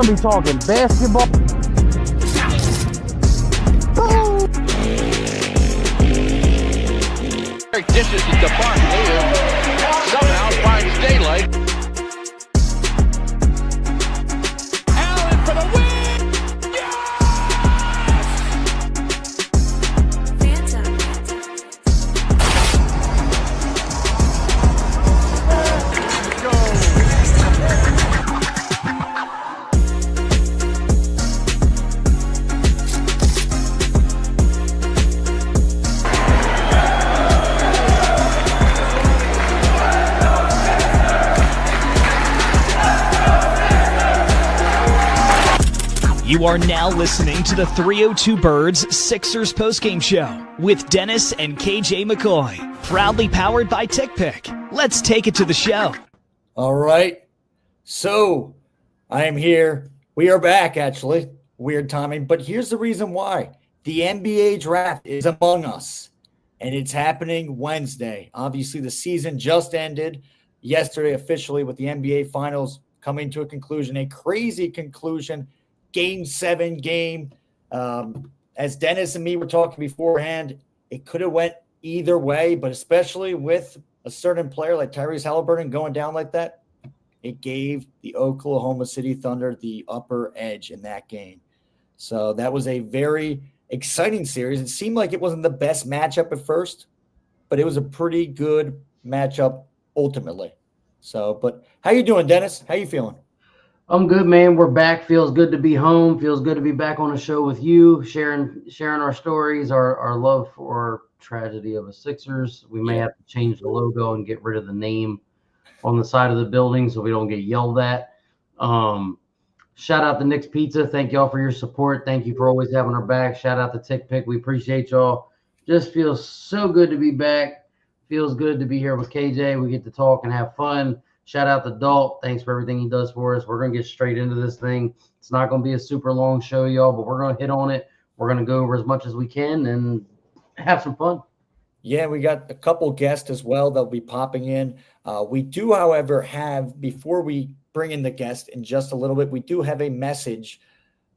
gonna be talking basketball. Dishes it to Barkley, who somehow finds daylight. Allen for the win! Yes! Phantom. You are now listening to the 302 Birds Sixers Postgame Show with Dennis and KJ McCoy. Proudly powered by TickPick. Let's take it to the show. All right. So I am here. We are back, actually. Weird timing. But here's the reason why. The NBA draft is among us, and it's happening Wednesday. Obviously, the season just ended yesterday officially with the NBA Finals coming to a conclusion, a crazy conclusion. Game 7 game. As Dennis and me were talking beforehand, it could have went either way, but especially with a certain player like Tyrese Halliburton going down like that, it gave the Oklahoma City Thunder the upper edge in that game. So that was a very exciting series. It seemed like it wasn't the best matchup at first, but it was a pretty good matchup ultimately. So, but how you doing, Dennis? How you feeling? I'm good, man. We're back. Feels good to be home. Feels good to be back on the show with you, sharing our stories, our love for tragedy of the Sixers. We may have to change the logo and get rid of the name on the side of the building so we don't get yelled at. Shout out to Nick's Pizza. Thank y'all for your support. Thank you for always having our back. Shout out to TickPick. We appreciate y'all. Just feels so good to be back. Feels good to be here with KJ. We get to talk and have fun. Shout out to Dalt. Thanks for everything he does for us. We're going to get straight into this thing. It's not going to be a super long show, y'all, but we're going to hit on it. We're going to go over as much as we can and have some fun. Yeah, we got a couple guests as well that'll be popping in. We do, however, have, before we bring in the guest in just a little bit, we do have a message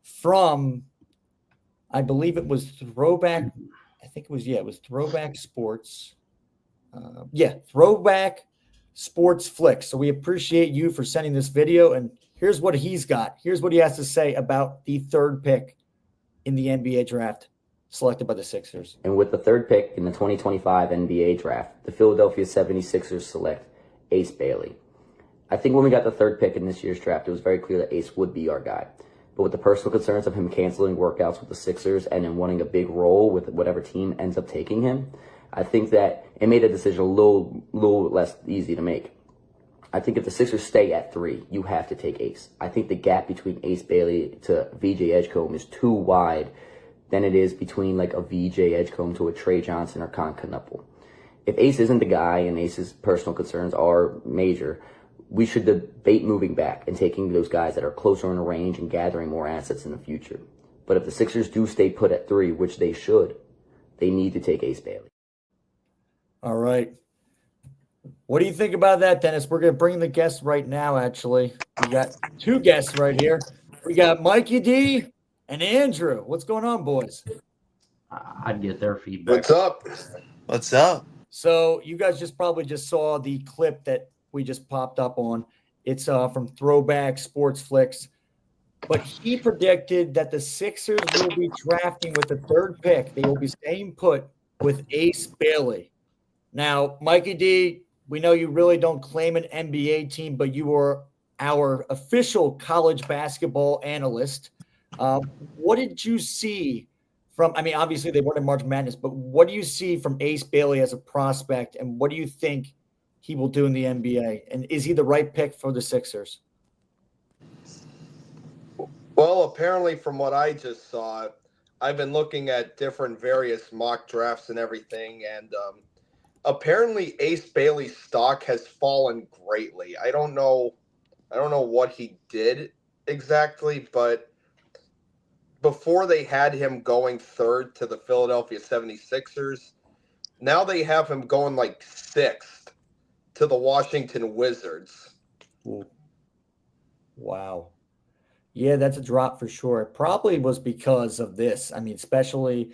from, I believe it was Throwback. I think it was Throwback Sports. Throwback Sports Flicks. So we appreciate you for sending this video. And here's what he's got. Here's what he has to say about the third pick in the NBA draft selected by the Sixers. And with the third pick in the 2025 NBA draft, the Philadelphia 76ers select Ace Bailey. I think when we got the third pick in this year's draft, it was very clear that Ace would be our guy. But with the personal concerns of him canceling workouts with the Sixers and then wanting a big role with whatever team ends up taking him, I think that it made a decision a little less easy to make. I think if the Sixers stay at 3, you have to take Ace. I think the gap between Ace Bailey to VJ Edgecombe is too wide than it is between like a VJ Edgecombe to a Trey Johnson or Con Knuppel. If Ace isn't the guy and Ace's personal concerns are major, we should debate moving back and taking those guys that are closer in the range and gathering more assets in the future. But if the Sixers do stay put at 3, which they should, they need to take Ace Bailey. All right. What do you think about that, Dennis? We're going to bring the guests right now, actually. We got 2 guests right here. We got Mikey D and Andrew. What's going on, boys? I'd get their feedback. What's up? What's up? So you guys probably just saw the clip that we just popped up on. It's from Throwback Sports Flicks. But he predicted that the Sixers will be drafting with the third pick. They will be staying put with Ace Bailey. Now, Mikey D, we know you really don't claim an NBA team, but you are our official college basketball analyst. What did you see from, obviously they weren't in March Madness, but what do you see from Ace Bailey as a prospect, and what do you think he will do in the NBA? And is he the right pick for the Sixers? Well, apparently from what I just saw, I've been looking at different various mock drafts and everything, and apparently Ace Bailey's stock has fallen greatly. I don't know what he did exactly, but before they had him going 3rd to the Philadelphia 76ers, now they have him going like 6th to the Washington Wizards. Wow. Yeah, that's a drop for sure. It probably was because of this. I mean, especially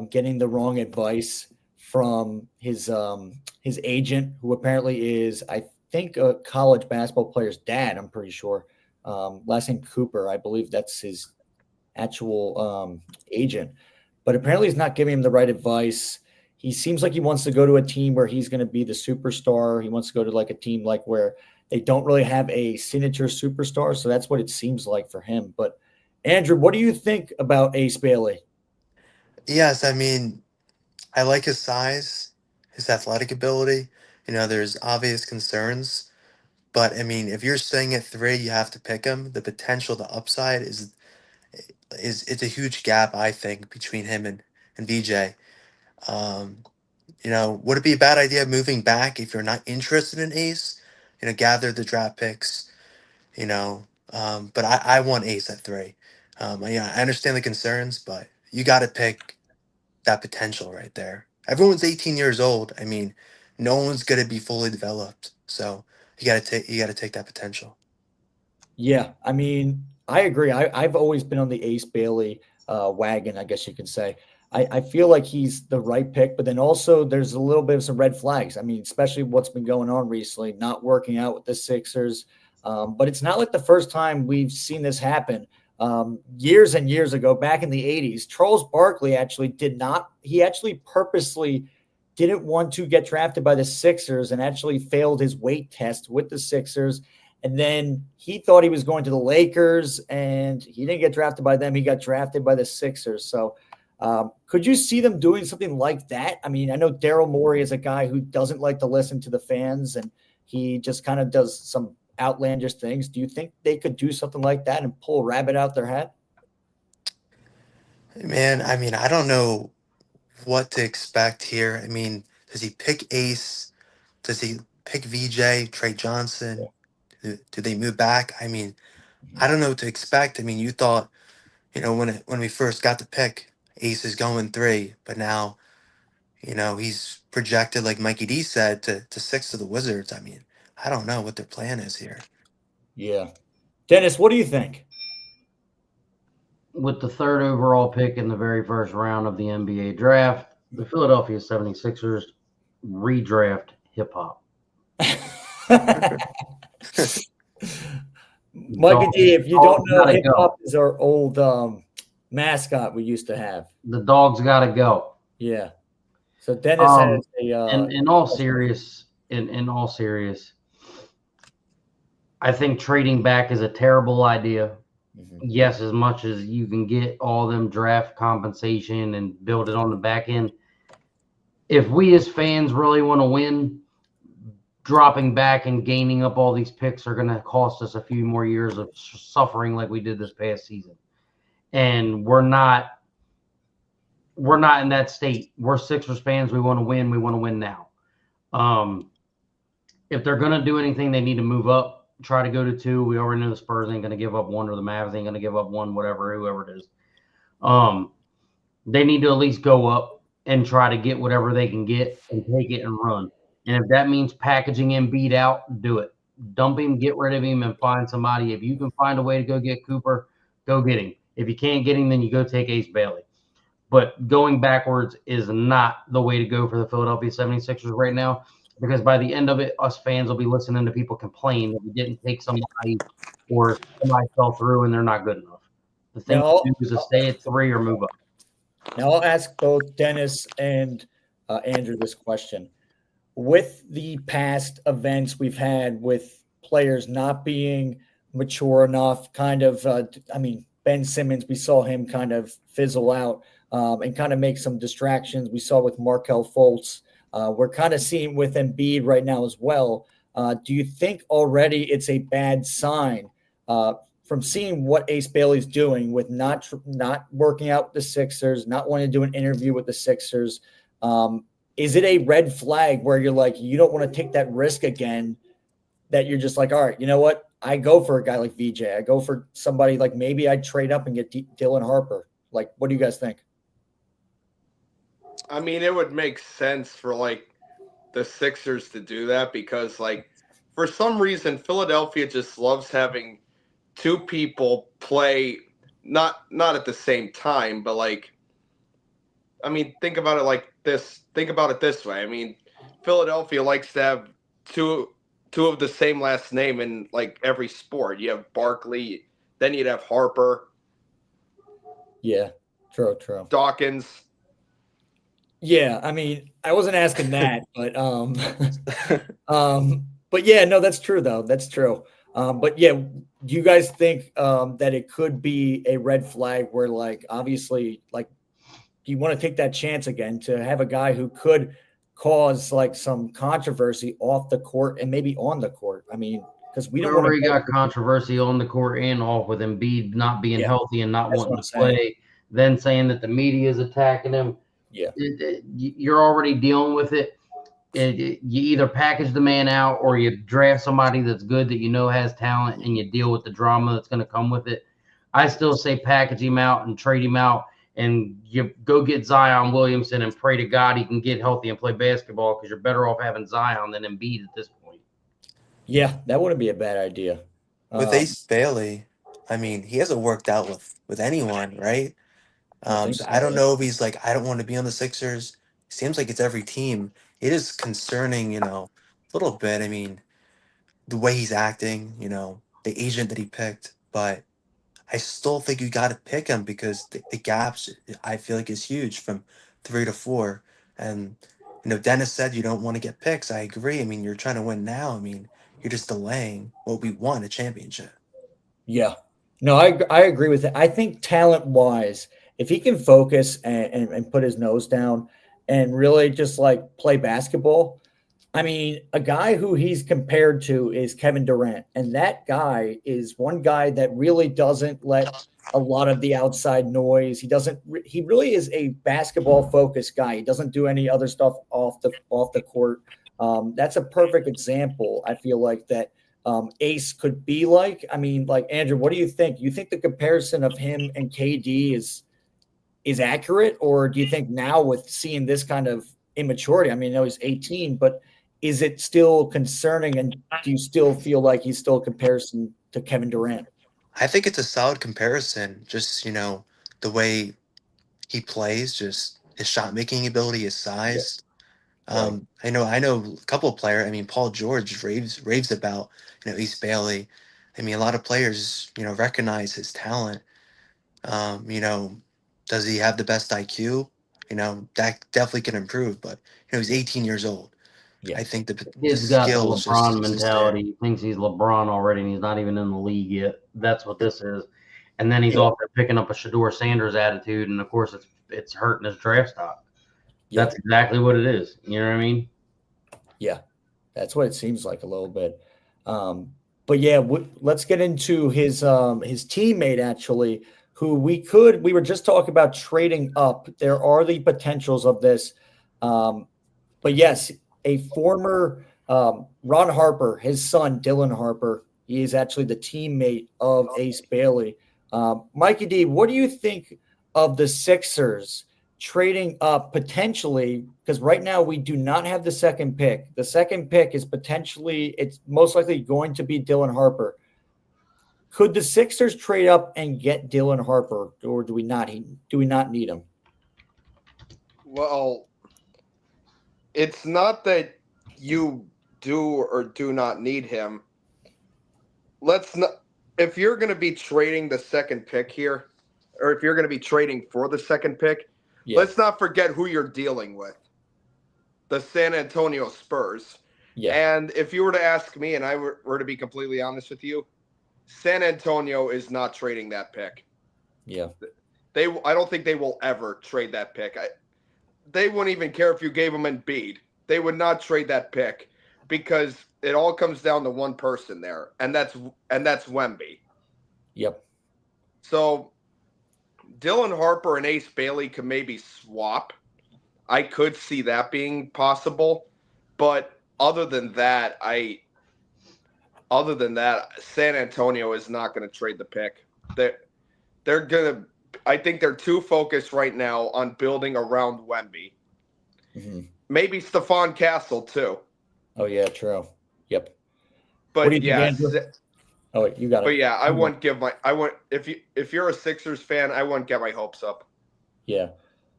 getting the wrong advice from his agent, who apparently is, I think, a college basketball player's dad. I'm pretty sure. Last name Cooper, I believe that's his actual agent. But apparently, he's not giving him the right advice. He seems like he wants to go to a team where he's going to be the superstar. He wants to go to like a team like where they don't really have a signature superstar. So that's what it seems like for him. But Andrew, what do you think about Ace Bailey? Yes, I mean, I like his size, his athletic ability. There's obvious concerns, but I mean, if you're staying at 3, you have to pick him. The potential, the upside is it's a huge gap, I think, between him and VJ. Um, would it be a bad idea moving back if you're not interested in Ace? Gather the draft picks, but I want Ace at 3. Yeah, I understand the concerns, but you got to pick that potential right there. Everyone's 18 years old. I mean, no one's going to be fully developed. So you got to take that potential. Yeah, I mean, I agree. I've always been on the Ace Bailey wagon, I guess you could say. I feel like he's the right pick, but then also there's a little bit of some red flags. I mean, especially what's been going on recently, not working out with the Sixers. But it's not like the first time we've seen this happen. Years and years ago, back in the 80s, Charles Barkley he actually purposely didn't want to get drafted by the Sixers and actually failed his weight test with the Sixers. And then he thought he was going to the Lakers, and he didn't get drafted by them. He got drafted by the Sixers. So could you see them doing something like that? I mean, I know Daryl Morey is a guy who doesn't like to listen to the fans, and he just kind of does some outlandish things. Do you think they could do something like that and pull a rabbit out their hat? Man, I mean, I don't know what to expect here. I mean, does he pick Ace? Does he pick VJ, Trey Johnson? Do they move back? I mean, I don't know what to expect. I mean, you thought, when we first got the pick, Ace is going 3, but now, he's projected, like Mikey D said, to 6 to the Wizards. I mean, I don't know what their plan is here. Yeah. Dennis, what do you think? With the 3rd overall pick in the very first round of the NBA draft, the Philadelphia 76ers redraft hip hop. Mikey D, if you don't know, hip hop is our old mascot we used to have. The dog's got to go. Yeah. So Dennis has a. In all serious, I think trading back is a terrible idea. Mm-hmm. Yes, as much as you can get all them draft compensation and build it on the back end. If we as fans really want to win, dropping back and gaining up all these picks are going to cost us a few more years of suffering like we did this past season. And we're not in that state. We're Sixers fans. We want to win. We want to win now. If they're going to do anything, they need to move up. Try to go to 2. We already know the Spurs ain't going to give up 1, or the Mavs ain't going to give up 1, whoever it is. They need to at least go up and try to get whatever they can get and take it and run. And if that means packaging Embiid out, do it. Dump him, get rid of him, and find somebody. If you can find a way to go get Cooper, go get him. If you can't get him, then you go take Ace Bailey. But going backwards is not the way to go for the Philadelphia 76ers right now. Because by the end of it, us fans will be listening to people complain that we didn't take somebody or somebody fell through and they're not good enough. The thing to do is to stay at 3 or move up. Now I'll ask both Dennis and Andrew this question. With the past events we've had with players not being mature enough, Ben Simmons, we saw him kind of fizzle out and kind of make some distractions. We saw with Markelle Fultz. We're kind of seeing with Embiid right now as well. Do you think already it's a bad sign from seeing what Ace Bailey's doing with not working out with the Sixers, not wanting to do an interview with the Sixers? Is it a red flag where you're like, you don't want to take that risk again, that you're just like, all right, you know what? I go for a guy like VJ. I go for somebody like maybe I'd trade up and get Dillon Harper. Like, what do you guys think? I mean, it would make sense for the Sixers to do that because for some reason Philadelphia just loves having two people play not at the same time, but like, I mean, think about it like this. Think about it this way. I mean, Philadelphia likes to have two of the same last name in like every sport. You have Barkley, then you'd have Harper. Yeah, true. Dawkins. Yeah, I mean, I wasn't asking that, but but yeah, no, that's true though. That's true. But yeah, do you guys think that it could be a red flag where, like, obviously, like, you want to take that chance again to have a guy who could cause like some controversy off the court and maybe on the court? I mean, because we don't want already to got controversy on the court and off with Embiid not being healthy and not that's wanting what to I'm saying. play, then saying that the media is attacking him. Yeah. You're already dealing with it. You either package the man out or you draft somebody that's good that you know has talent, and you deal with the drama that's going to come with it. I still say package him out and trade him out, and you go get Zion Williamson and pray to God he can get healthy and play basketball, because you're better off having Zion than Embiid at this point. Yeah, that wouldn't be a bad idea. With Ace Bailey, I mean, he hasn't worked out with anyone, right? So I don't know if he's like, I don't want to be on the Sixers. Seems like it's every team. It is concerning, a little bit. I mean, the way he's acting, the agent that he picked, but I still think you got to pick him because the gaps, I feel like, is huge from 3 to 4. And, Dennis said you don't want to get picks. I agree. I mean, you're trying to win now. I mean, you're just delaying what we won, a championship. Yeah. No, I agree with it. I think talent-wise, if he can focus and put his nose down and really just like play basketball, I mean, a guy who he's compared to is Kevin Durant. And that guy is one guy that really doesn't let a lot of the outside noise. He really is a basketball focused guy. He doesn't do any other stuff off the court. That's a perfect example, I feel like, that Ace could be like. I mean, like, Andrew, what do you think? You think the comparison of him and KD is accurate, or do you think now with seeing this kind of immaturity, I mean, I know he's 18, but is it still concerning, and do you still feel like he's still a comparison to Kevin Durant? I think it's a solid comparison. Just, the way he plays, just his shot making ability, his size. Right. I know a couple of players. I mean, Paul George raves about, Ace Bailey. I mean, a lot of players, recognize his talent. Does he have the best IQ? That definitely can improve, but he's 18 years old. Yeah. I think the He's got the skills LeBron just mentality. He thinks he's LeBron already, and he's not even in the league yet. That's what this is. And then he's off there picking up a Shedeur Sanders attitude, and of course it's hurting his draft stock. Yeah. That's exactly what it is. You know what I mean? Yeah, that's what it seems like a little bit. But yeah, let's get into his teammate, actually, who we were just talking about trading up. There are the potentials of this. But yes, a former Ron Harper, his son, Dillon Harper, he is actually the teammate of Ace Bailey. Mikey D, what do you think of the Sixers trading up potentially? Because right now we do not have the second pick. The second pick is it's most likely going to be Dillon Harper. Could the Sixers trade up and get Dillon Harper, or do we not need him? Well, it's not that you do or do not need him. If you're going to be trading the second pick here, or if you're going to be trading for the second pick, let's not forget who you're dealing with. The San Antonio Spurs. Yeah. And if you were to ask me, and I were to be completely honest with you, San Antonio is not trading that pick. Yeah. I don't think they will ever trade that pick. They wouldn't even care if you gave them Embiid. They would not trade that pick, because it all comes down to one person there, and that's Wemby. Yep. So Dillon Harper and Ace Bailey could maybe swap. I could see that being possible, but other than that, San Antonio is not going to trade the pick. They're gonna. I think they're too focused right now on building around Wemby. Mm-hmm. Maybe Stephon Castle too. Oh yeah, true. Yep. But yes, Oh, wait, you got it. But yeah, if you're a Sixers fan, I wouldn't get my hopes up. Yeah.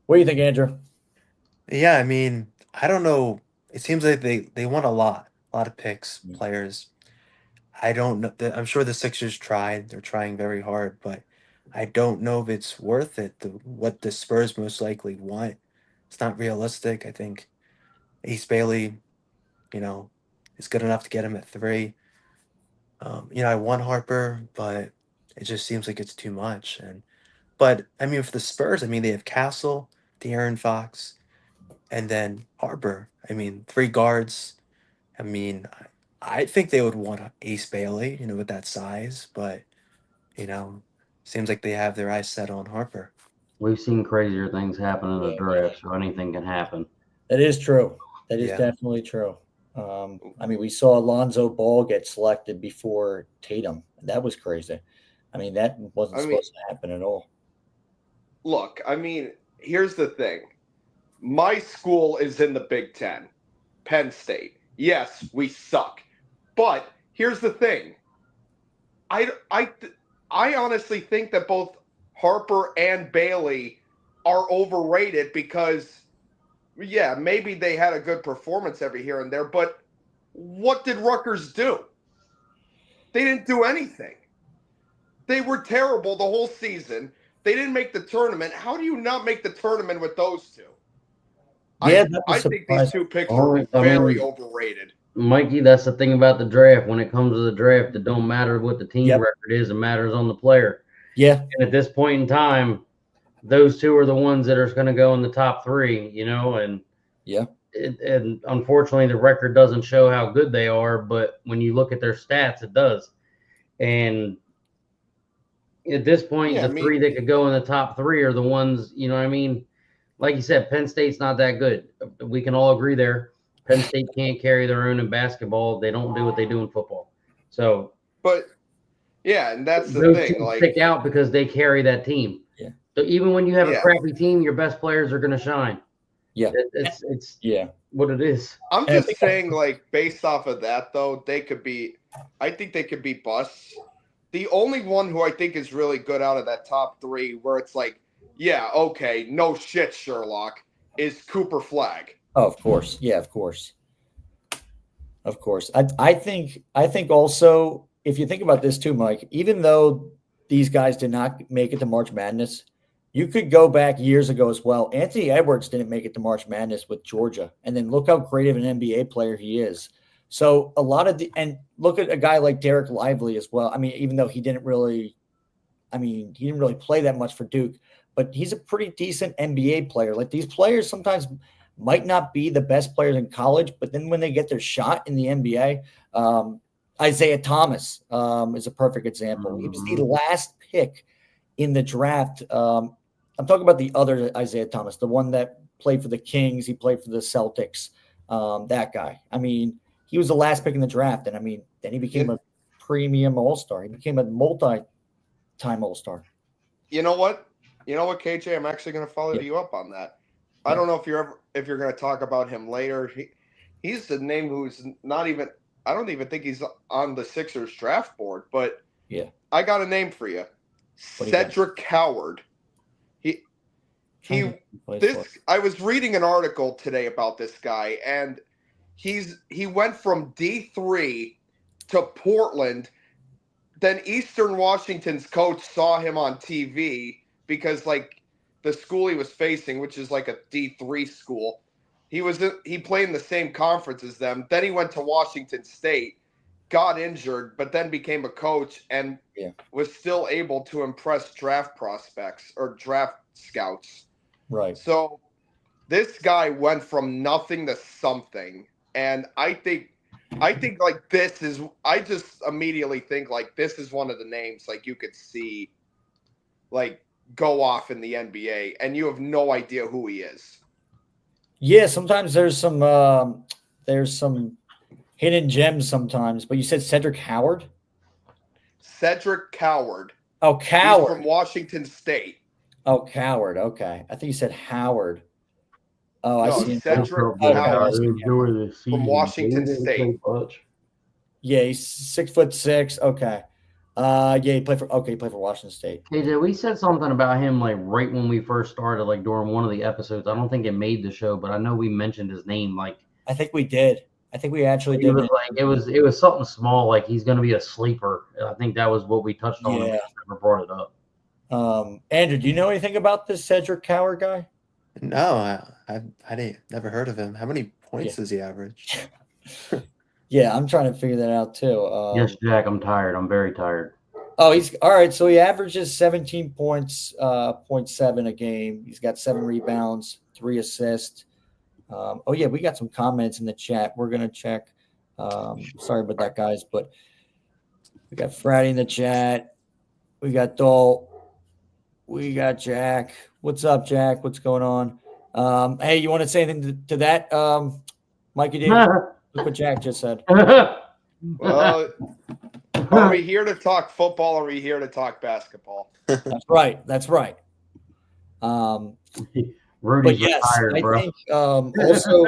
What do you think, Andrew? Yeah, I mean, I don't know. It seems like they want a lot of picks, players. I don't know. I'm sure the Sixers tried. They're trying very hard, but I don't know if it's worth it. What the Spurs most likely want, it's not realistic. I think Ace Bailey, is good enough to get him at 3. I want Harper, but it just seems like it's too much. But I mean, for the Spurs, I mean, they have Castle, De'Aaron Fox, and then Harper. I mean, 3 guards. I mean, I think they would want Ace Bailey, with that size, but seems like they have their eyes set on Harper. We've seen crazier things happen in the draft, so anything can happen. That is true. That is definitely true. I mean, we saw Alonzo Ball get selected before Tatum. That was crazy. I mean, that wasn't supposed to happen at all. Look, I mean, here's the thing. My school is in the Big Ten, Penn State. Yes, we suck. But here's the thing. I honestly think that both Harper and Bailey are overrated because, yeah, maybe they had a good performance every here and there, but what did Rutgers do? They didn't do anything. They were terrible the whole season. They didn't make the tournament. How do you not make the tournament with those two? Yeah, I think these 2 picks are very overrated. Mikey, that's the thing about the draft. When it comes to the draft, it don't matter what the team record is. It matters on the player. Yeah. And at this point in time, those 2 are the ones that are going to go in the top 3, and and unfortunately the record doesn't show how good they are, but when you look at their stats, it does. And at this point, the 3 that could go in the top 3 are the ones, like you said, Penn State's not that good. We can all agree there. Penn State can't carry their own in basketball. They don't do what they do in football. So, but yeah, and that's the thing. Like, stick out because they carry that team. Yeah. So even when you have a crappy team, your best players are going to shine. Yeah. It's what it is. I'm just saying, like, based off of that, though, I think they could be busts. The only one who I think is really good out of that top 3, where it's like, yeah, okay, no shit, Sherlock, is Cooper Flagg. Oh, of course. Yeah, of course. Of course. I think also, if you think about this too, Mike, even though these guys did not make it to March Madness, you could go back years ago as well. Anthony Edwards didn't make it to March Madness with Georgia. And then look how great of an NBA player he is. So a lot of and look at a guy like Derek Lively as well. I mean, even though he didn't really play that much for Duke, but he's a pretty decent NBA player. Like, these players sometimes might not be the best players in college, but then when they get their shot in the NBA, Isaiah Thomas is a perfect example. He was the last pick in the draft. I'm talking about the other Isaiah Thomas, the one that played for the Kings. He played for the Celtics. That guy. I mean, he was the last pick in the draft. And I mean, then he became a premium all-star. He became a multi-time all-star. You know what, KJ? I'm actually going to follow you up on that. I don't know if you're going to talk about him later. He's the name who's not even. I don't even think he's on the Sixers draft board. But I got a name for you, Cedric Howard. I was reading an article today about this guy, and he went from D3 to Portland. Then Eastern Washington's coach saw him on TV because, like, the school he was facing, which is like a D3 school, he played in the same conference as them. Then he went to Washington State, got injured, but then became a coach and was still able to impress draft prospects or draft scouts. Right. So this guy went from nothing to something, and I think like this is. I just immediately think like this is one of the names like you could see, like, go off in the NBA, and you have no idea who he is. Yeah, sometimes there's some hidden gems sometimes. But you said Cedric Howard? Cedric Coward. Oh, Coward. He's from Washington State. Oh, Coward. Okay. I think you said Howard. Oh, I see. Cedric Coward from Washington State. Yeah, he's 6'6". Okay. Yeah, he played for Washington State. KJ, we said something about him like right when we first started, like during one of the episodes. I don't think it made the show, but I know we mentioned his name. Like I think we did. I think we actually he did. was like it was something small, like he's going to be a sleeper. I think that was what we touched on. Yeah. And we never brought it up. Andrew, do you know anything about this Cedric Coward guy? No, I didn't never heard of him. How many points does he average? Yeah, I'm trying to figure that out too. Yes, Jack, I'm tired. I'm very tired. Oh, he's all right. So he averages 17 points, 0.7 a game. He's got 7 rebounds, 3 assists. Oh yeah, we got some comments in the chat. We're gonna check. Sorry about that, guys, but we got Friday in the chat. We got Dole. We got Jack. What's up, Jack? What's going on? Hey, you want to say anything to that, Mikey D? Look what Jack just said. Well, are we here to talk football or are we here to talk basketball? That's right. That's right. Rudy's but yes, retired, bro. I think also,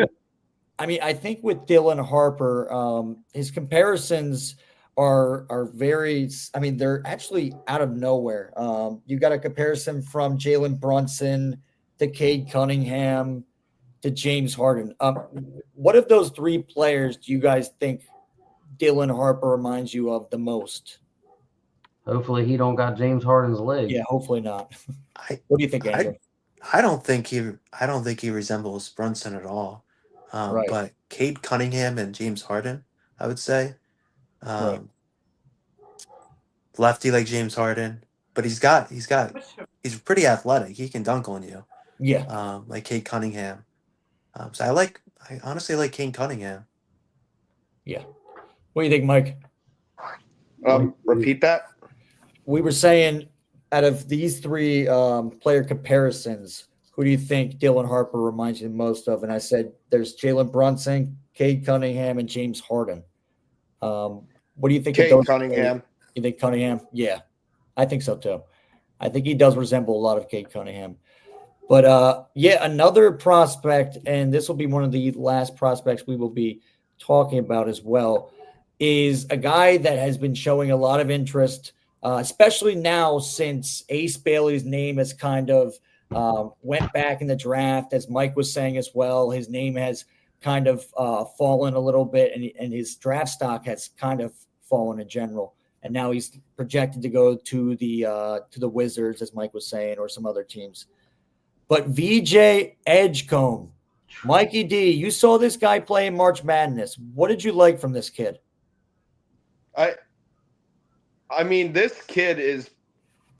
I mean, I think with Dillon Harper, his comparisons are very, I mean, they're actually out of nowhere. You got a comparison from Jalen Brunson to Cade Cunningham to James Harden. What of those 3 players do you guys think Dillon Harper reminds you of the most? Hopefully he don't got James Harden's leg. Yeah, hopefully not. What do you think, Andrew? I don't think he resembles Brunson at all. Right. But Cade Cunningham and James Harden, I would say. Right. Lefty like James Harden, but he's pretty athletic. He can dunk on you. Yeah. Like Cade Cunningham. So I honestly like Cade Cunningham. Yeah. What do you think, Mike? Repeat that. We were saying, out of these 3 player comparisons, who do you think Dillon Harper reminds you the most of? And I said there's Jalen Brunson, Cade Cunningham, and James Harden. What do you think? Cade Cunningham. You think Cunningham? Yeah, I think so too. I think he does resemble a lot of Cade Cunningham. But yeah, another prospect, and this will be one of the last prospects we will be talking about as well, is a guy that has been showing a lot of interest, especially now since Ace Bailey's name has kind of went back in the draft, as Mike was saying as well. His name has kind of fallen a little bit, and his draft stock has kind of fallen in general. And now he's projected to go to the Wizards, as Mike was saying, or some other teams. But VJ Edgecombe, Mikey D, you saw this guy play in March Madness. What did you like from this kid? I mean, this kid is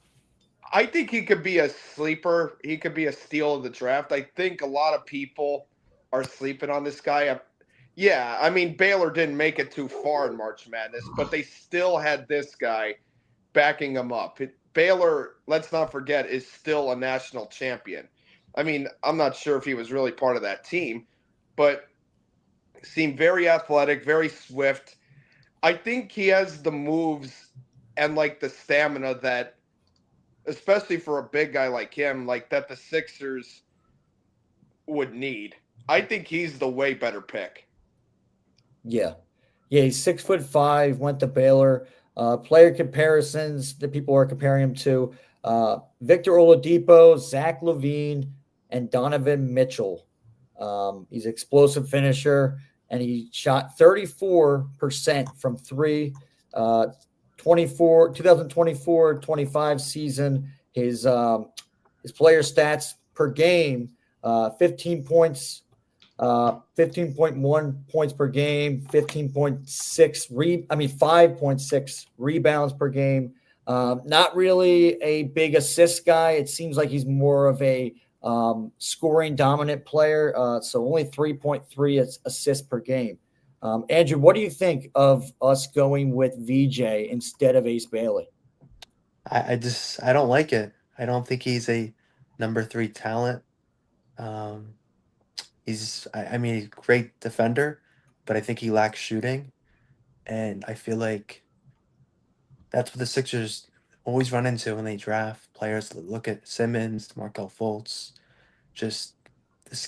– I think he could be a sleeper. He could be a steal of the draft. I think a lot of people are sleeping on this guy. Yeah, I mean, Baylor didn't make it too far in March Madness, but they still had this guy backing him up. Baylor, let's not forget, is still a national champion. I mean, I'm not sure if he was really part of that team, but seemed very athletic, very swift. I think he has the moves and like the stamina that, especially for a big guy like him, like that the Sixers would need. I think he's the way better pick. Yeah. Yeah, he's 6'5", went to Baylor. Player comparisons that people are comparing him to, Victor Oladipo, Zach LaVine, and Donovan Mitchell. He's an explosive finisher, and he shot 34% from 3. 2024-25 season, his player stats per game, 15 points, 15.1 points per game, 5.6 rebounds per game. Not really a big assist guy. It seems like he's more of a scoring dominant player. So only 3.3 assists per game. Andrew, what do you think of us going with VJ instead of Ace Bailey? I don't like it. I don't think he's a number 3 talent. He's a great defender, but I think he lacks shooting. And I feel like that's what the Sixers always run into when they draft players. Look at Simmons, Markelle Fultz. Just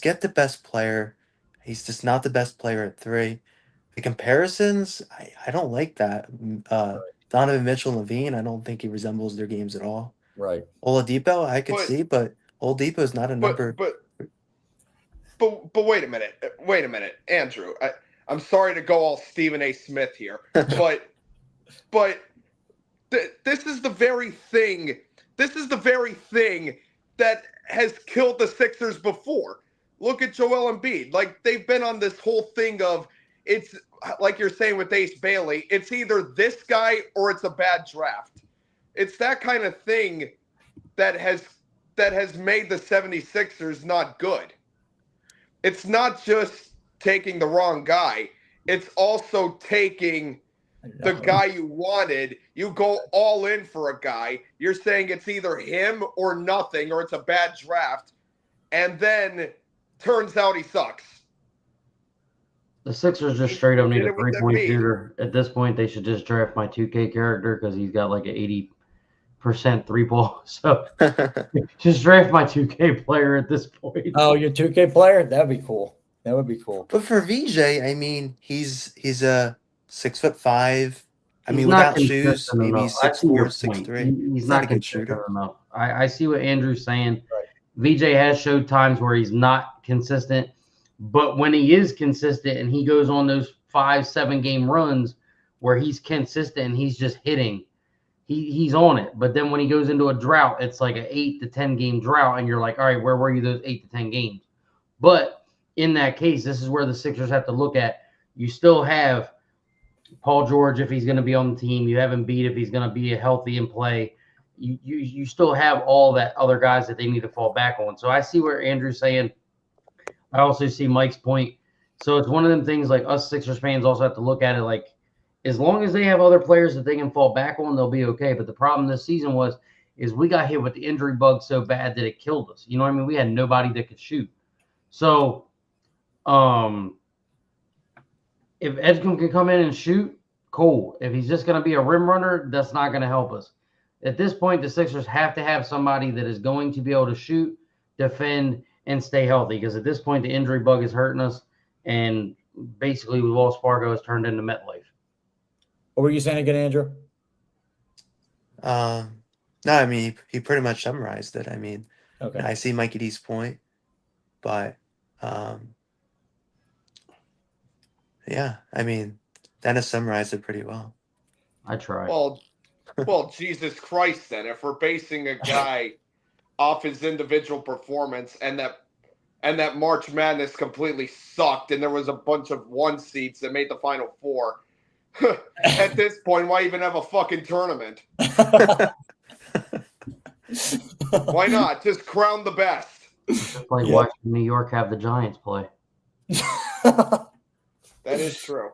get the best player. He's just not the best player at 3. The comparisons, I don't like that. Donovan Mitchell-Levine, I don't think he resembles their games at all. Right. Oladipo, I could see, but Oladipo is not a number. But wait a minute. Wait a minute, Andrew. I'm sorry to go all Stephen A. Smith here, but this is the very thing. This is the very thing that has killed the Sixers before. Look at Joel Embiid. Like, they've been on this whole thing of, it's like you're saying with Ace Bailey, it's either this guy or it's a bad draft. It's that kind of thing that has made the 76ers not good. It's not just taking the wrong guy. It's also taking the guy you wanted. You go all in for a guy. You're saying it's either him or nothing, or it's a bad draft. And then turns out he sucks. The Sixers just straight up need a 3-point shooter. At this point, they should just draft my 2K character because he's got like an 80% three ball. So just draft my 2K player at this point. Oh, your 2K player? That'd be cool. That would be cool. But for VJ, I mean, he's a 6'5". I He's mean, not without shoes, consistent maybe enough. I see 6'4", your point. 6'3". He's not not a good consistent shooter. enough. I see what Andrew's saying. Right. VJ has showed times where he's not consistent, but when he is consistent and he goes on those 5-7 game runs where he's consistent and he's just hitting, he's on it. But then when he goes into a drought, it's like an 8 to 10 game drought, and you're like, all right, where were you those 8 to 10 games? But in that case, this is where the Sixers have to look at. You still have Paul George if he's going to be on the team. You have Embiid if he's going to be healthy and play. You still have all that other guys that they need to fall back on. So I see where Andrew's saying. I also see Mike's point. So it's one of them things like us Sixers fans also have to look at it like as long as they have other players that they can fall back on, they'll be okay. But the problem this season is we got hit with the injury bug so bad that it killed us. You know what I mean? We had nobody that could shoot. So if Edgecombe can come in and shoot, cool. If he's just going to be a rim runner, that's not going to help us. At this point, the Sixers have to have somebody that is going to be able to shoot, defend, and stay healthy. Because at this point, the injury bug is hurting us, and basically, Wells Fargo has turned into MetLife. What were you saying again, Andrew? No, I mean, he pretty much summarized it. I mean, okay. I see Mikey D's point, but yeah, I mean, Dennis summarized it pretty well. I tried. Well, Jesus Christ, then, if we're basing a guy off his individual performance and that March Madness completely sucked and there was a bunch of 1 seeds that made the Final Four, at this point, why even have a fucking tournament? Why not? Just crown the best. Just like watching New York have the Giants play. That is true.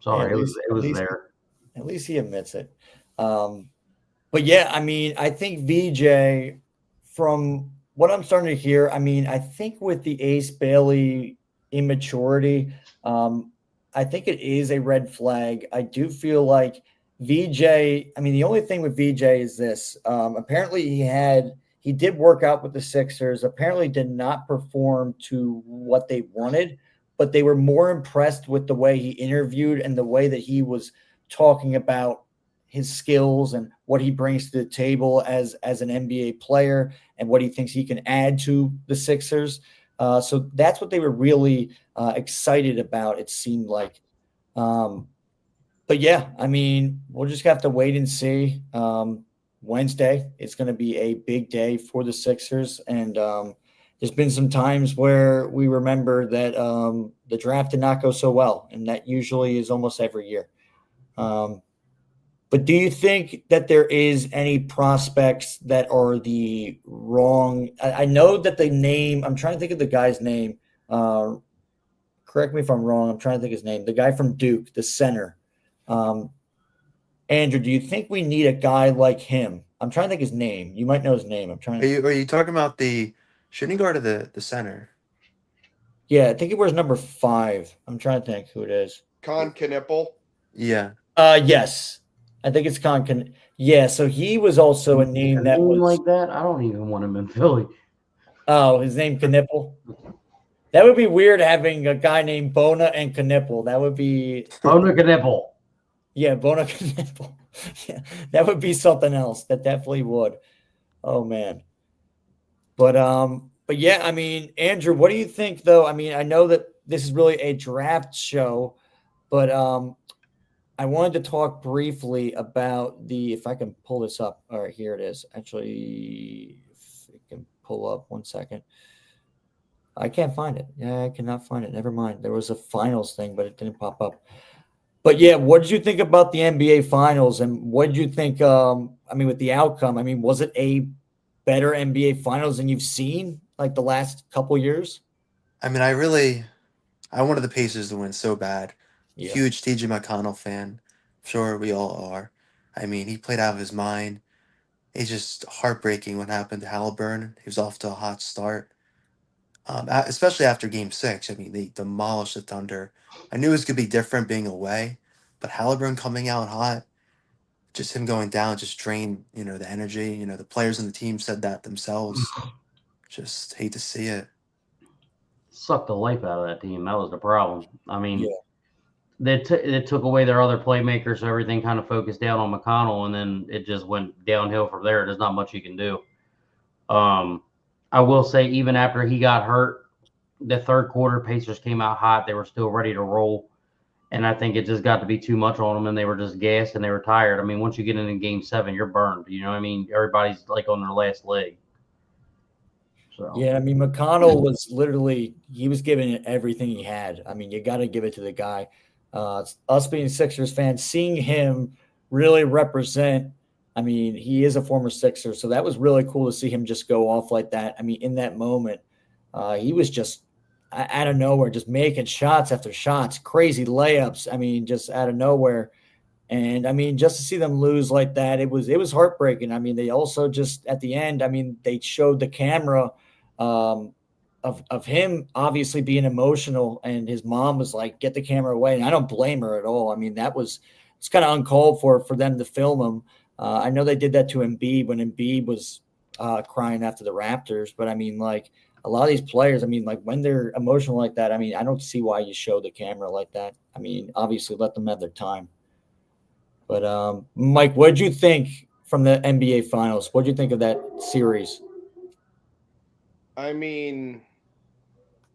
Sorry, it was there. At least he admits it. But yeah, I mean, I think VJ, from what I'm starting to hear, I mean, I think with the Ace Bailey immaturity, I think it is a red flag. I do feel like VJ, I mean, the only thing with VJ is this. Apparently he did work out with the Sixers, apparently did not perform to what they wanted, but they were more impressed with the way he interviewed and the way that he was talking about his skills and what he brings to the table as an NBA player and what he thinks he can add to the Sixers. So that's what they were really excited about, it seemed like. But yeah, I mean, we'll just have to wait and see. Wednesday, it's going to be a big day for the Sixers. And there's been some times where we remember that the draft did not go so well. And that usually is almost every year. But do you think that there is any prospects that are the wrong? I know that the name, I'm trying to think of the guy's name. Correct me if I'm wrong. I'm trying to think of his name. The guy from Duke, the center. Andrew, do you think we need a guy like him? I'm trying to think his name. You might know his name. Are you talking about the shooting guard or the center? Yeah, I think he wears number 5. I'm trying to think who it is. Con Knipple? Yeah. Yes. I think it's Con. Yeah, so he was also a name that was like that. I don't even want him in Philly. Oh, his name Knipple. That would be weird having a guy named Bona and Knipple. That would be Bona Knipple. Yeah, Bono. Yeah, that would be something else. That definitely would. Oh man. But yeah, I mean, Andrew, what do you think though? I mean, I know that this is really a draft show, but I wanted to talk briefly about if I can pull this up. All right, here it is. Actually, if it can pull up 1 second. I can't find it. Yeah, I cannot find it. Never mind. There was a finals thing, but it didn't pop up. But yeah, what did you think about the NBA finals and what did you think I mean with the outcome? I mean, was it a better NBA finals than you've seen like the last couple years? I mean, I wanted the Pacers to win so bad. Yeah. Huge TJ McConnell fan. Sure, we all are. I mean, he played out of his mind. It's just heartbreaking what happened to Halliburton. He was off to a hot start, especially after Game 6. I mean, they demolished the Thunder. I knew it was going to be different being away, but Halliburton coming out hot, just him going down, just drained, the energy. The players in the team said that themselves. Just hate to see it. Sucked the life out of that team. That was the problem. I mean, Yeah. they took away their other playmakers, so everything kind of focused down on McConnell, and then it just went downhill from there. There's not much you can do. I will say, even after he got hurt, the third quarter, Pacers came out hot. They were still ready to roll, and I think it just got to be too much on them, and they were just gassed and they were tired. I mean, once you get into Game 7, you're burned. You know what I mean? Everybody's like on their last leg. So. Yeah, I mean, McConnell was he was giving it everything he had. I mean, you got to give it to the guy. Us being Sixers fans, seeing him really represent, I mean, he is a former Sixer, so that was really cool to see him just go off like that. I mean, in that moment, he was just out of nowhere, just making shots after shots, crazy layups. I mean, just out of nowhere. And I mean, just to see them lose like that, it was heartbreaking. I mean, they also just at the end, I mean, they showed the camera of him obviously being emotional, and his mom was like, "Get the camera away." And I don't blame her at all. I mean, it's kind of uncalled for them to film him. I know they did that to Embiid when Embiid was crying after the Raptors, but I mean, like a lot of these players, I mean, like when they're emotional like that, I mean, I don't see why you show the camera like that. I mean, obviously let them have their time. But Mike, what did you think from the NBA Finals? What did you think of that series? I mean,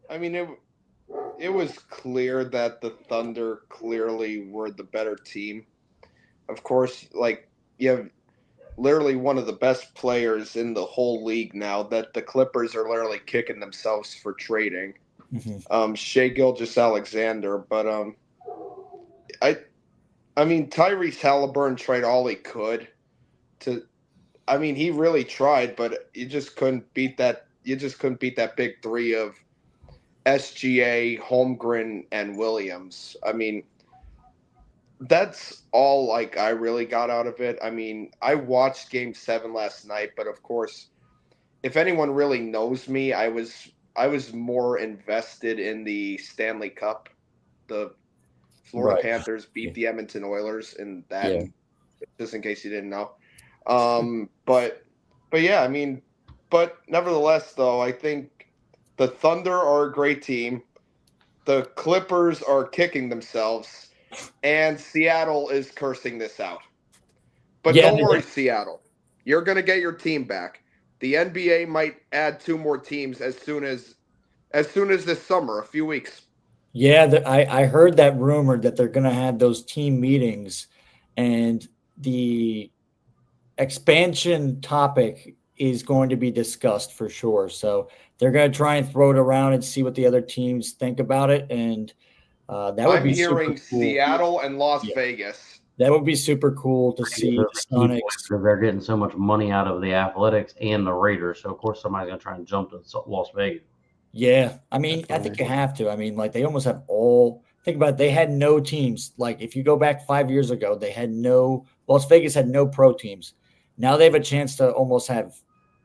it was clear that the Thunder clearly were the better team. Of course, like you have literally one of the best players in the whole league now that the Clippers are literally kicking themselves for trading. Mm-hmm. Shai Gilgeous-Alexander, but I mean, Tyrese Halliburton tried all he could I mean, he really tried, but you just couldn't beat that. You just couldn't beat that big three of SGA, Holmgren, and Williams. I mean, that's all like I really got out of it. I mean, I watched Game 7 last night, but of course, if anyone really knows me, I was more invested in the Stanley Cup. The Florida Panthers beat the Edmonton Oilers in that, just in case you didn't know. But yeah, I mean, but nevertheless, though, I think the Thunder are a great team. The Clippers are kicking themselves, and Seattle is cursing this out. But don't worry, Seattle. You're going to get your team back. The NBA might add 2 more teams as soon as this summer, a few weeks. Yeah, I heard that rumor that they're going to have those team meetings, and the expansion topic is going to be discussed for sure. So they're going to try and throw it around and see what the other teams think about it. And that would be hearing super cool. Seattle and Las Vegas. That would be super cool to see the Sonics. Because they're getting so much money out of the Athletics and the Raiders. So, of course, somebody's going to try and jump to Las Vegas. Yeah. I mean, I think you have to. I mean, like they almost have think about it. They had no teams. Like if you go back 5 years ago, Las Vegas had no pro teams. Now they have a chance to almost have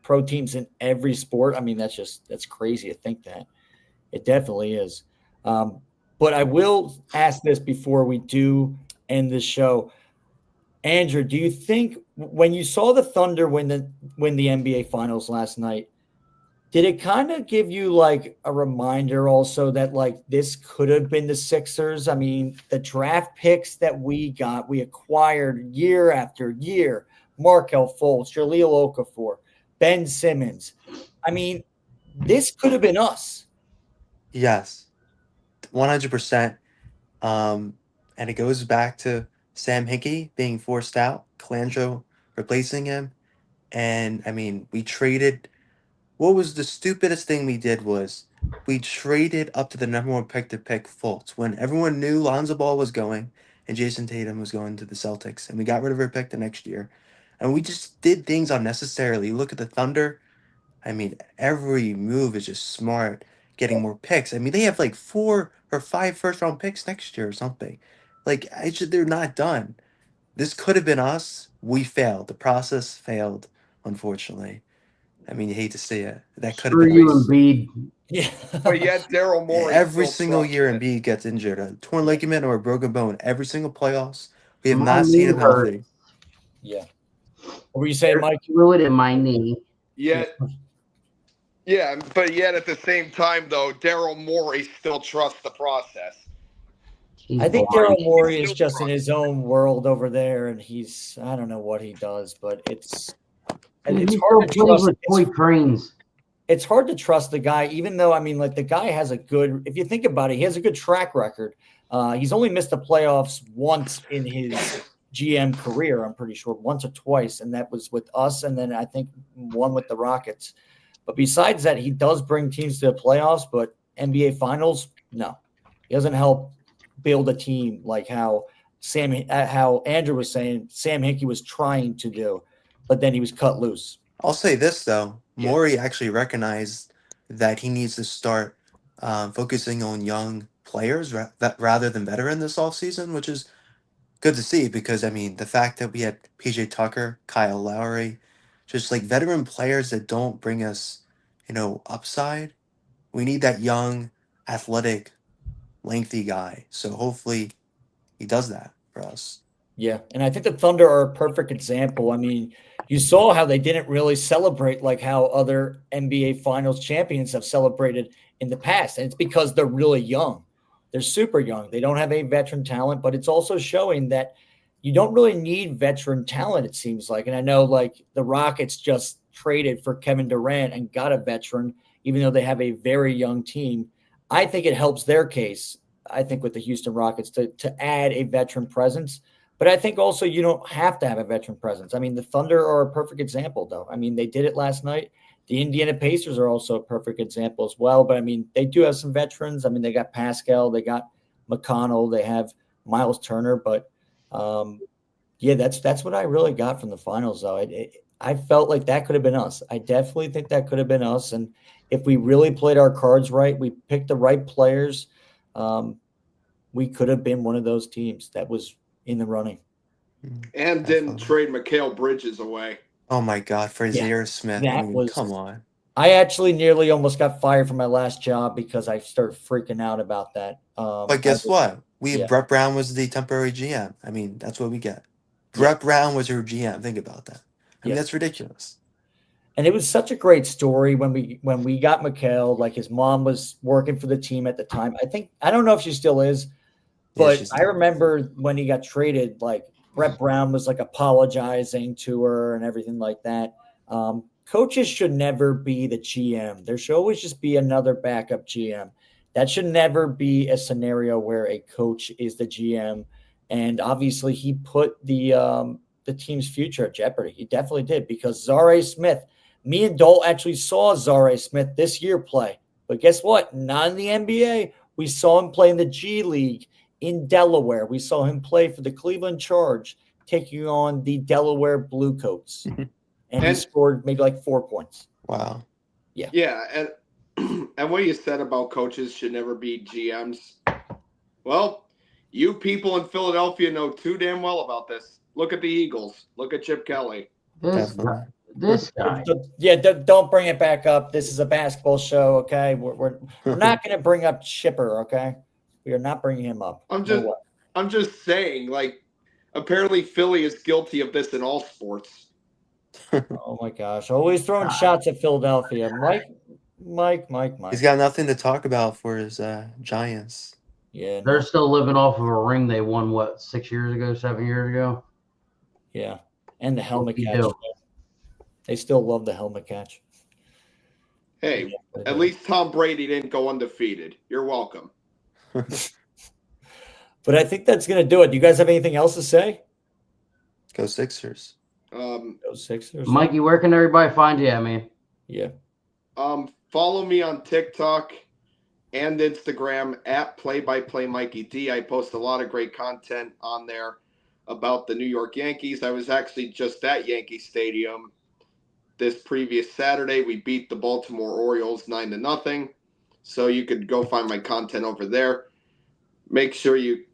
pro teams in every sport. I mean, that's crazy to think that. It definitely is. But I will ask this before we do end the show. Andrew, do you think when you saw the Thunder win the NBA Finals last night, Did it kind of give you like a reminder also that like this could have been the Sixers? I mean, the draft picks that we acquired year after year, Markelle Fultz, Jahlil Okafor, Ben Simmons. I mean, this could have been us. Yes, 100%. And it goes back to Sam Hinkie being forced out, Colangelo replacing him. And I mean, we traded. What was the stupidest thing we did was we traded up to the number one pick to pick Fultz when everyone knew Lonzo Ball was going and Jason Tatum was going to the Celtics. And we got rid of our pick the next year. And we just did things unnecessarily. Look at the Thunder. I mean, every move is just smart, getting more picks. I mean, they have like 4 or 5 first round picks next year or something. Like, they're not done. This could have been us. We failed. The process failed, unfortunately. I mean, you hate to see it. That could have Screw been you, us. Embiid. Yeah. But yet Daryl Morey Every still single year, trusts it. Embiid gets injured. A torn ligament or a broken bone. Every single playoffs. We have My not seen knee him healthy. Yeah. What were you saying, Mike? Fluid in my knee. Yet, but yet at the same time, though, Daryl Morey still trusts the process. I think blind. Daryl Morey is just in his own world over there, and I don't know what he does, but it's He hard to still plays trust. with toy trains. It's hard to trust the guy, even though, I mean, like the guy has if you think about it, he has a good track record. He's only missed the playoffs once in his GM career, I'm pretty sure, once or twice, and that was with us, and then I think one with the Rockets. But besides that, he does bring teams to the playoffs, but NBA Finals, no. He doesn't help build a team like how Andrew was saying Sam Hinkie was trying to do, but then he was cut loose. I'll say this, though. Morey actually recognized that he needs to start focusing on young players rather than veteran this offseason, which is good to see because, I mean, the fact that we had PJ Tucker, Kyle Lowry, just like veteran players that don't bring us, upside. We need that young, athletic, lengthy guy. So hopefully he does that for us. Yeah, and I think the Thunder are a perfect example. I mean, you saw how they didn't really celebrate like how other NBA Finals champions have celebrated in the past, and it's because they're really young. They're super young. They don't have a veteran talent, but it's also showing that you don't really need veteran talent, it seems like. And I know like the Rockets just traded for Kevin Durant and got a veteran, even though they have a very young team. I think it helps their case, I think, with the Houston Rockets to add a veteran presence. But I think also you don't have to have a veteran presence. I mean, the Thunder are a perfect example, though. I mean, they did it last night. The Indiana Pacers are also a perfect example as well. But, I mean, they do have some veterans. I mean, they got Pascal. They got McConnell. They have Miles Turner. But, yeah, that's what I really got from the finals, though. I felt like that could have been us. I definitely think that could have been us. And if we really played our cards right, we picked the right players, we could have been one of those teams that was in the running. And didn't trade Mikal Bridges away. Oh, my God, for Zaire Smith. Come on. I actually nearly almost got fired from my last job because I started freaking out about that. But guess what? Brett Brown was the temporary GM. I mean, that's what we get. Brett Brown was your GM. Think about that. I mean, that's ridiculous. And it was such a great story when we got Mikal. Like his mom was working for the team at the time. I don't know if she still is, but I remember when he got traded, like Brett Brown was like apologizing to her and everything like that. Coaches should never be the GM. There should always just be another backup GM. That should never be a scenario where a coach is the GM. And obviously he put the team's future at jeopardy. He definitely did, because Zare Smith, me and Dole actually saw Zare Smith this year play. But guess what? Not in the NBA. We saw him play in the G League in Delaware. We saw him play for the Cleveland Charge, taking on the Delaware Bluecoats. And he scored maybe like 4 points. Wow. Yeah. Yeah. And what you said about coaches should never be GMs. Well, you people in Philadelphia know too damn well about this. Look at the Eagles. Look at Chip Kelly. This guy. Yeah, don't bring it back up. This is a basketball show, okay? We're not going to bring up Chipper, okay? We are not bringing him up. I'm just saying, like, apparently Philly is guilty of this in all sports. Oh my gosh! Always throwing shots at Philadelphia, Mike. Mike. He's got nothing to talk about for his Giants. Yeah, They're still living off of a ring they won, what, 6 years ago, 7 years ago? Yeah, and the helmet you catch. do? They still love the helmet catch. Hey, Yeah, at least Tom Brady didn't go undefeated. You're welcome. But I think that's going to do it. Do you guys have anything else to say? Go Sixers. Go Sixers. Mikey, where can everybody find you at, man? Yeah. Follow me on TikTok and Instagram at @PlayByPlayMikeyD. I post a lot of great content on there about the New York Yankees. I was actually just at Yankee Stadium this previous Saturday. We beat the Baltimore Orioles 9-0. So you could go find my content over there. Make sure you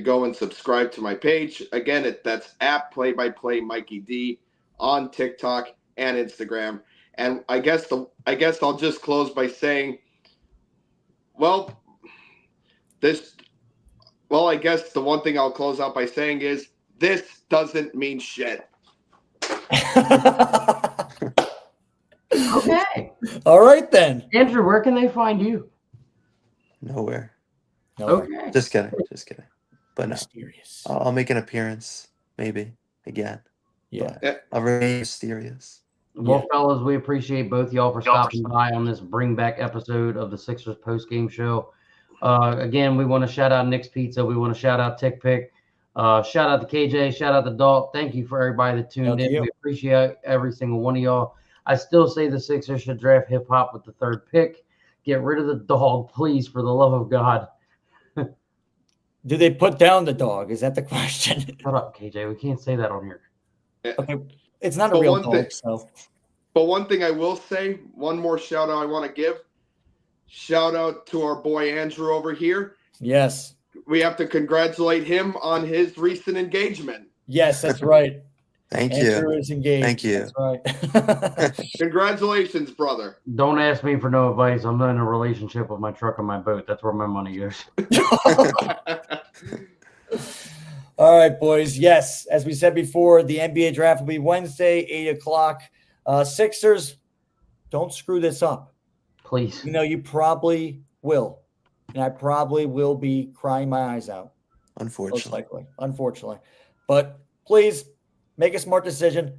go and subscribe to my page. Again, that's at @PlayByPlayMikeyD on TikTok and Instagram. And I guess I'll just close by saying, I guess the one thing I'll close out by saying is this doesn't mean shit. Okay. All right, then. Andrew, where can they find you? Nowhere. Okay. Just kidding. But no, Mysterious. I'll make an appearance, maybe again. Yeah. But I'll remain mysterious. Well, fellas, we appreciate both y'all for stopping by on this bring back episode of the Sixers Postgame Show. Again, we want to shout out Nick's Pizza. We want to shout out Tick Pick. Shout out to KJ. Shout out to Dalt. Thank you for everybody that tuned in. We appreciate every single one of y'all. I still say the Sixers should draft hip hop with the 3rd pick. Get rid of the dog, please, for the love of God. Do they put down the dog? Is that the question? Shut up, KJ. We can't say that on here. Okay. It's not a real dog, so. But one thing I will say, one more shout out I want to give. Shout out to our boy Andrew over here. Yes. We have to congratulate him on his recent engagement. Yes, that's right. Thank Andrew you. is engaged. Thank you. That's right. Congratulations, brother. Don't ask me for no advice. I'm not in a relationship with my truck and my boat. That's where my money goes. All right, boys. Yes, as we said before, the NBA draft will be Wednesday, 8:00. Sixers, don't screw this up. Please. You know, you probably will. And I probably will be crying my eyes out. Unfortunately. Most likely. Unfortunately. But please make a smart decision.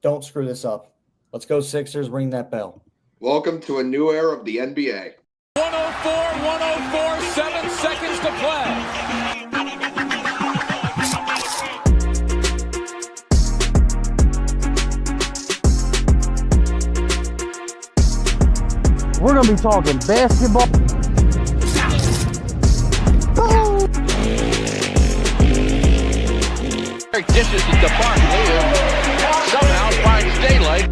Don't screw this up. Let's go, Sixers. Ring that bell. Welcome to a new era of the NBA. 104, 7 seconds to play. We're going to be talking basketball. Dishes it to Barkley, who somehow finds daylight.